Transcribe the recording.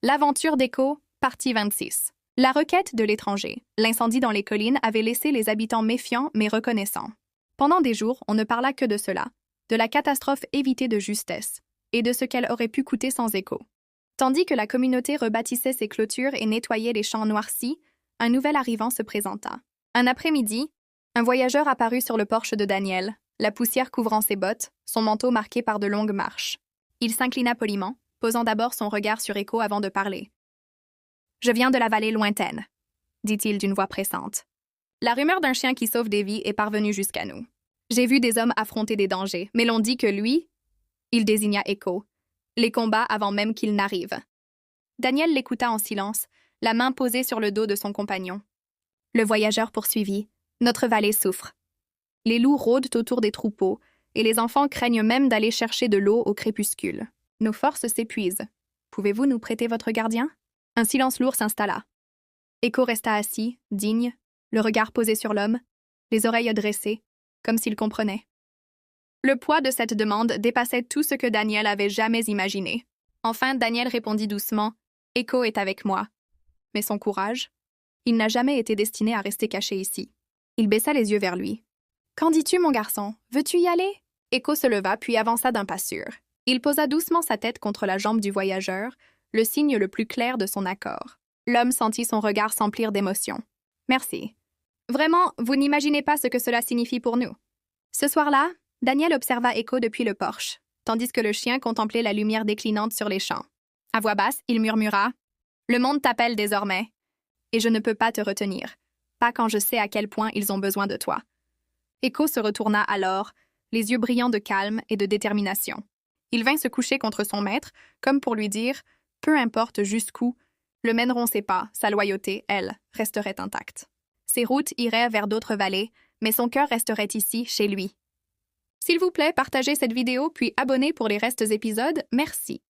L'aventure d'Echo, partie 26. La requête de l'étranger. L'incendie dans les collines avait laissé les habitants méfiants mais reconnaissants. Pendant des jours, on ne parla que de cela, de la catastrophe évitée de justesse, et de ce qu'elle aurait pu coûter sans Echo. Tandis que la communauté rebâtissait ses clôtures et nettoyait les champs noircis, un nouvel arrivant se présenta. Un après-midi, un voyageur apparut sur le porche de Daniel, la poussière couvrant ses bottes, son manteau marqué par de longues marches. Il s'inclina poliment, posant d'abord son regard sur Echo avant de parler. « Je viens de la vallée lointaine, » dit-il d'une voix pressante. « La rumeur d'un chien qui sauve des vies est parvenue jusqu'à nous. J'ai vu des hommes affronter des dangers, mais l'on dit que lui, il désigna Echo, les combats avant même qu'il n'arrive. » Daniel l'écouta en silence, la main posée sur le dos de son compagnon. Le voyageur poursuivit. « Notre vallée souffre. Les loups rôdent autour des troupeaux, et les enfants craignent même d'aller chercher de l'eau au crépuscule. Nos forces s'épuisent. Pouvez-vous nous prêter votre gardien ?» Un silence lourd s'installa. Echo resta assis, digne, le regard posé sur l'homme, les oreilles dressées, comme s'il comprenait. Le poids de cette demande dépassait tout ce que Daniel avait jamais imaginé. Enfin, Daniel répondit doucement « Echo est avec moi. » Mais son courage, il n'a jamais été destiné à rester caché ici. Il baissa les yeux vers lui. « Qu'en dis-tu, mon garçon? Veux-tu y aller ?» Echo se leva puis avança d'un pas sûr. Il posa doucement sa tête contre la jambe du voyageur, le signe le plus clair de son accord. L'homme sentit son regard s'emplir d'émotion. « Merci. Vraiment, vous n'imaginez pas ce que cela signifie pour nous. » Ce soir-là, Daniel observa Echo depuis le porche, tandis que le chien contemplait la lumière déclinante sur les champs. À voix basse, il murmura « Le monde t'appelle désormais, et je ne peux pas te retenir, pas quand je sais à quel point ils ont besoin de toi. » Echo se retourna alors, les yeux brillants de calme et de détermination. Il vint se coucher contre son maître, comme pour lui dire « Peu importe jusqu'où, le mèneront ses pas, sa loyauté, elle, resterait intacte. Ses routes iraient vers d'autres vallées, mais son cœur resterait ici, chez lui. » S'il vous plaît, partagez cette vidéo puis abonnez pour les restes épisodes. Merci.